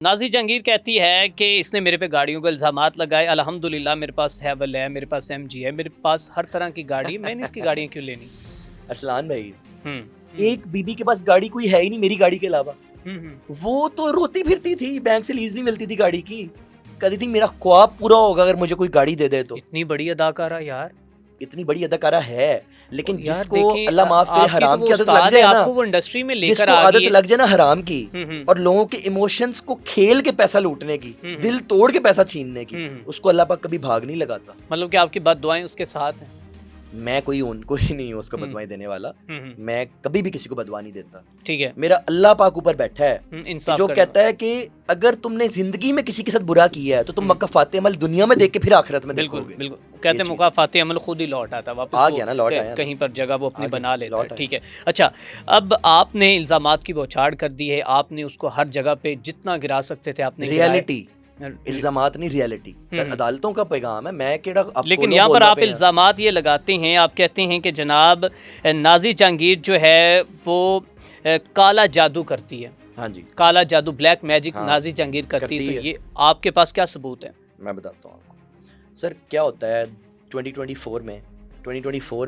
Nazi Jahangir کہتی ہے کہ اس نے میرے پہ گاڑیوں کو الزامات لگائے. الحمدللہ میرے پاس ہیول ہے, میرے پاس ایم جی ہے, میرے پاس ہر طرح کی گاڑی, میں نے اس کی گاڑیاں کیوں لینی. ارسلان بھائی, ایک بی بی کے پاس گاڑی کوئی ہے ہی نہیں میری گاڑی کے علاوہ. وہ تو روتی پھرتی تھی, بینک سے لیز نہیں ملتی تھی گاڑی کی. کہتی تھی میرا خواب پورا ہوگا اگر مجھے کوئی گاڑی دے دے تو. اتنی بڑی اداکارہ یار, اتنی بڑی اداکارہ ہے, لیکن یار جس کو دیکھیں, اللہ معاف کرے آپ کی تو حرام وہ کی عادت لگ استاد ہے, جائے آپ نا, کو وہ انڈسٹری میں لے جس کر کو آ عادت گئی ہے. لگ جائے نا حرام کی اور لوگوں کے ایموشنز کو کھیل کے پیسہ لوٹنے کی, دل توڑ کے پیسہ چھیننے کی, اس کو اللہ پاک کبھی بھاگ نہیں لگاتا. مطلب کہ آپ کی بد دعائیں اس کے ساتھ ہیں. میں کوئی نہیں ہوں اس کو بدوائیں دینے والا, میں کبھی بھی کسی کو بدوا نہیں دیتا. ٹھیک ہے, میرا اللہ پاک اوپر بیٹھا ہے انصاف جو کرنا. کہتا ہے کہ اگر تم نے زندگی میں کسی کے ساتھ برا کیا ہے تو تم مکافات عمل دنیا میں دیکھ کے پھر آخرت میں دیکھو بالکل گے. بالکل, کہتے ہیں مکافات عمل خود ہی لوٹ آتا, واپس آ وہ گیا نا, لوٹ آیا نا, کہیں پر جگہ وہ اپنی بنا لیتا ہے. لوٹ آیا. ٹھیک ہے, اچھا اب آپ نے الزامات کی بوچھاڑ کر دی ہے, آپ نے اس کو ہر جگہ پہ جتنا گرا سکتے تھے آپ نے گرایا. ریالٹی, الزامات نہیں, ریالٹی سر, عدالتوں کا پیغام ہے. میں کیڑا لیکن یہاں پر آپ الزامات یہ لگاتے ہیں, آپ کہتے ہیں کہ جناب نازی جہانگیر جو ہے وہ کالا جادو کرتی ہے. ہاں جی, کالا جادو, بلیک میجک نازی جہانگیر کرتی ہے. تو یہ آپ کے پاس کیا ثبوت ہے؟ میں بتاتا ہوں آپ کو. سر کیا ہوتا ہے 2024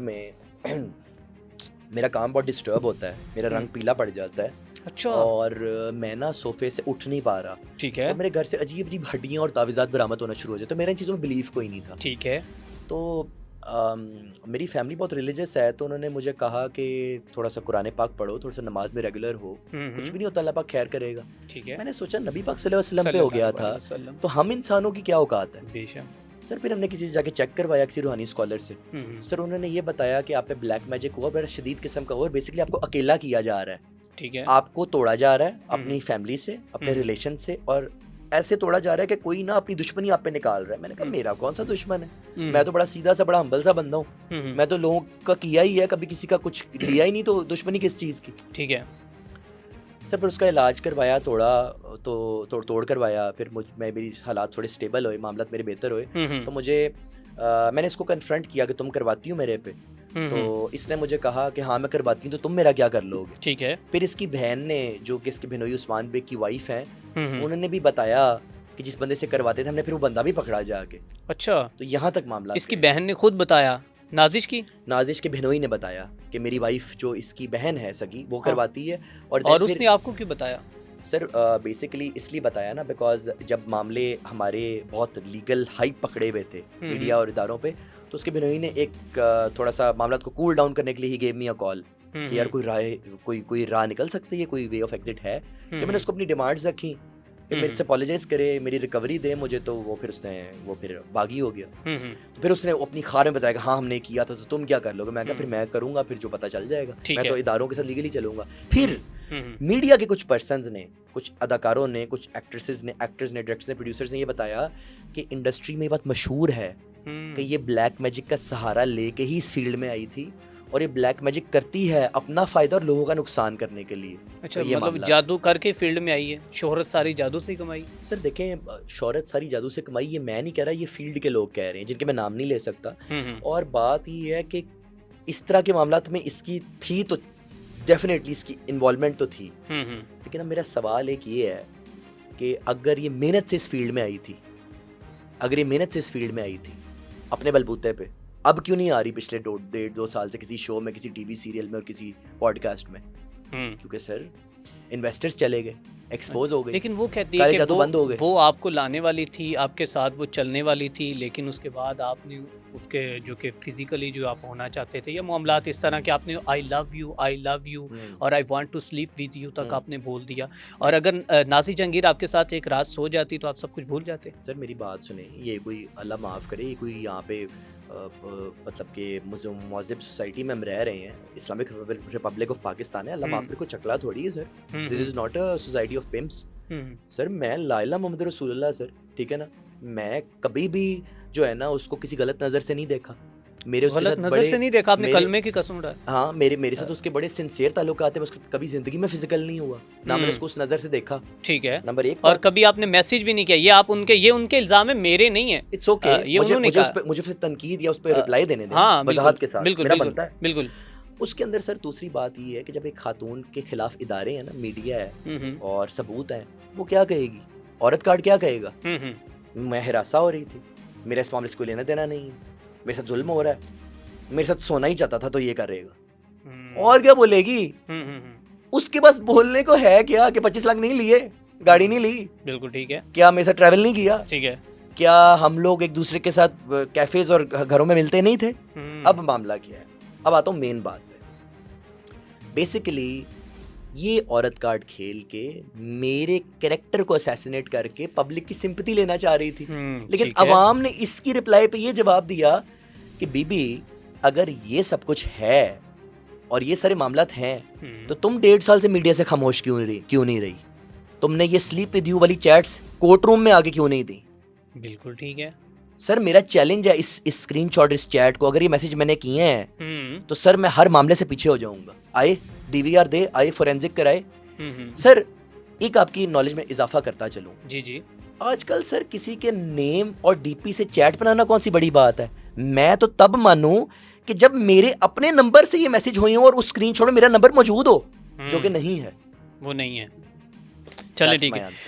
میں میرا کام بہت ڈسٹرب ہوتا ہے, میرا رنگ پیلا پڑ جاتا ہے. اچھا, اور میں نا صوفے سے اٹھ نہیں پا رہا. ٹھیک ہے, اور میرے گھر سے عجیب عجیب ہڈیاں اور تعویذات برآمد ہونا شروع ہو جاتے. تو میرا ان چیزوں میں بلیف کوئی نہیں تھا. ٹھیک ہے, تو میری فیملی بہت ریلیجس ہے, تو انہوں نے مجھے کہا کہ تھوڑا سا قرآن پاک پڑھو, تھوڑا سا نماز میں ریگولر ہو, کچھ بھی نہیں ہوتا, اللہ پاک خیر کرے گا. ٹھیک ہے. میں نے سوچا نبی پاک صلی اللہ علیہ وسلم پہ ہو گیا تھا, تو ہم انسانوں کی کیا اوقات ہے. بے شک. سر پھر ہم نے کسی سے جا کے چیک کروایا, کسی روحانی اسکالر سے. سر انہوں نے یہ بتایا کہ آپ پہ بلیک میجک ہوا, بڑا شدید قسم کا ہوا, اور بیسکلی آپ کو اکیلا کیا جا رہا ہے. ٹھیک ہے, آپ کو توڑا جا رہا ہے اپنی فیملی سے, اپنے ریلیشن سے, اور ایسے توڑا جا رہا ہے کہ کوئی نہ اپنی دشمنی آپ پہ نکال رہا ہے. میں نے کہا میرا کون سا دشمن ہے, میں تو بڑا سیدھا سا, بڑا ہمبل سا بندہ ہوں, میں تو لوگوں کا کیا ہی ہے, کبھی کسی کا کچھ لیا ہی نہیں, تو دشمنی کس چیز کی. ٹھیک ہے. سر پھر اس کا علاج کروایا, توڑ کروایا, پھر میری حالات تھوڑے اسٹیبل ہوئے, معاملات میرے بہتر ہوئے. تو مجھے میں نے اس کو کنفرنٹ کیا کہ تم کرواتی ہو میرے پہ, تو اس نے مجھے کہا کہ ہاں میں کرواتی ہوں, تو تم میرا کیا کر لو گے. ٹھیک ہے. پھر اس کی بہن نے, جو کہ اس کی بہنوئی عثمان بیگ کی وائف ہیں, انہوں نے بھی بتایا کہ جس بندے سے کرواتے تھے ہم نے, پھر وہ بندہ بھی پکڑا جا کے. اچھا, تو یہاں تک معاملہ. اس کی بہن نے خود بتایا, نازش کی بہنوئی نے بتایا کہ میری وائف جو اس کی بہن ہے سگی, وہ کرواتی ہے. اور اس نے آپ کو کیوں بتایا؟ سر بیسیکلی اس لیے بتایا نا, بیکاز جب معاملے ہمارے بہت لیگل ہائپ پکڑے ہوئے تھے میڈیا اور اداروں پہ, تو اس کی بہنوئی نے ایک تھوڑا سا معاملات کو کول ڈاؤن کرنے کے لیے ہی گیو می اے کال کہ یار کوئی راہ نکل سکتی ہے, کوئی وے آف ایگزٹ ہے. کہ میں نے اس کو اپنی ڈیمانڈز رکھی کہ میرے سے اپالوجائز کرے, میری ریکوری دے مجھے, تو وہ پھر باغی ہو گیا. تو پھر اس نے اپنی خار میں بتایا کہ ہاں ہم نے کیا تھا, تو تم کیا کر لو گے. میں کہا پھر میں کروں گا, پھر جو پتہ چل جائے گا, میں تو اداروں کے ساتھ لیگلی چلوں گا. پھر میڈیا کے کچھ پرسنز نے, کچھ اداکاروں نے, کچھ ایکٹرز نے, ڈائریکٹرز نے, پروڈیوسرز نے یہ بتایا کہ انڈسٹری میں یہ بات مشہور ہے کہ یہ بلیک میجک کا سہارا لے کے ہی اس فیلڈ میں آئی تھی, اور یہ بلیک میجک کرتی ہے اپنا فائدہ اور لوگوں کا نقصان کرنے کے لیے. اچھا, مطلب جادو کر کے فیلڈ میں آئی ہے, شہرت ساری جادو سے ہی کمائی. سر دیکھیں, شہرت ساری جادو سے کمائی, یہ میں نہیں کہہ رہا, یہ فیلڈ کے لوگ کہہ رہے ہیں جن کے میں نام نہیں لے سکتا. اور بات یہ ہے کہ اس طرح کے معاملات میں اس کی تھی, تو ڈیفینیٹلی اس کی انوالومنٹ تو تھی. لیکن اب میرا سوال ایک یہ ہے کہ اگر یہ محنت سے اس فیلڈ میں آئی تھی, اپنے بلبوتے پہ, اب کیوں نہیں آ رہی پچھلے 1.5-2 سال سے کسی شو میں, کسی ٹی وی سیریل میں, اور کسی پوڈ کاسٹ میں؟ کیونکہ سر انویسٹرز چلے گئے, ایکسپوز ہو گئے. لیکن وہ کہتی ہے کہ بند ہو گئے, وہ آپ کو لانے والی تھی, آپ کے ساتھ وہ چلنے والی تھی, لیکن اس کے بعد آپ نے اس کے جو کہ فزیکلی جو آپ ہونا چاہتے تھے, یا معاملات اس طرح کہ آپ نے آئی لو یو اور I want to sleep with you تک آپ نے بول دیا. اور اگر نازی جہانگیر آپ کے ساتھ ایک رات سو جاتی تو آپ سب کچھ بھول جاتے. سر میری بات سنیں, یہ کوئی اللہ معاف کرے, یہ کوئی یہاں پہ مطلب کہ مہذب سوسائٹی میں ہم رہ رہے ہیں, اسلامک ریپبلک آف پاکستان ہے, اللہ معاف کرے, کوئی چکلا تھوڑی ہے sir. This is not a society of pimps. Sir میں لا الہ محمد رسول اللہ سر, ٹھیک ہے نا, میں کبھی بھی جو ہے نا اس کو کسی غلط نظر سے نہیں دیکھا. میرے غلط نظر سے نہیں دیکھا آپ نے, کلمے کی قسم اٹھائی. ہاں, میرے سے تو اس کے بڑے سنسیئر تعلقات ہیں, میں اس کے کبھی زندگی میں فزیکل نہیں ہوا, نہ میں نے اس کو اس نظر سے دیکھا. ٹھیک ہے, نمبر 1. اور کبھی آپ نے میسج بھی نہیں کیا, یہ ان کے الزام ہے, میرے نہیں ہے. اٹس اوکے, مجھے پھر تنقید یا اس پہ رپلائی دینے دیں وضاحت کے ساتھ, میرا بنتا ہے. بالکل. اس کے اندر سر دوسری بات یہ ہے کہ جب ایک خاتون کے خلاف ادارے ہیں نا, میڈیا ہے اور ثبوت ہیں, وہ کیا کہے گی عورت کارڈ کیا کہے گا؟ میں ہراساں ہو رہی تھی, میرا اس معاملے سے کوئی لینا دینا نہیں ہے, میرے ساتھ ظلم ہو رہا ہے, میرے ساتھ سونا ہی چاہتا تھا تو یہ کرے گا. اور کیا بولے گی؟ اس کے پاس بولنے کو ہے کیا کہ 25 لاکھ نہیں لیے, گاڑی نہیں لی, بالکل ٹھیک ہے, کیا میرے ساتھ ٹریول نہیں کیا, ٹھیک ہے, کیا ہم لوگ ایک دوسرے کے ساتھ کیفیز اور گھروں میں ملتے نہیں تھے. اب معاملہ کیا ہے, اب آتا ہوں مین بات پہ. بیسیکلی یہ عورت کارڈ کھیل کے میرے کریکٹر کو اسیسینیٹ کر کے پبلک کی سمپتی لینا چاہ رہی تھی, لیکن عوام نے اس کی رپلائی پہ یہ جواب دیا کہ بی بی اگر یہ سب کچھ ہے اور یہ سارے معاملات ہیں تو تم 1.5 سال سے میڈیا سے خاموش کیوں نہیں رہی؟ تم نے یہ سلیپ ود یو والی چیٹس کورٹ روم میں آگے کیوں نہیں دی؟ بالکل ٹھیک ہے سر, میرا چیلنج ہے اس اسکرین شاٹ, اس چیٹ کو, اگر یہ میسج میں نے کیے ہیں تو سر میں ہر معاملے سے پیچھے ہو جاؤں گا. آئے ڈی وی آر دے, آئے فورینزک کرائے. سر ایک آپ کی نالج میں اضافہ کرتا چلوں, جی آج کل سر کسی کے نیم اور ڈی پی سے چیٹ بنانا کون سی بڑی بات ہے؟ میں تو تب مانوں کہ جب میرے اپنے نمبر سے یہ میسج ہوئی ہوں اور اس اسکرین شاٹ میں میرا نمبر موجود ہو, جو کہ نہیں ہے. وہ نہیں ہے. چلے ٹھیک ہے,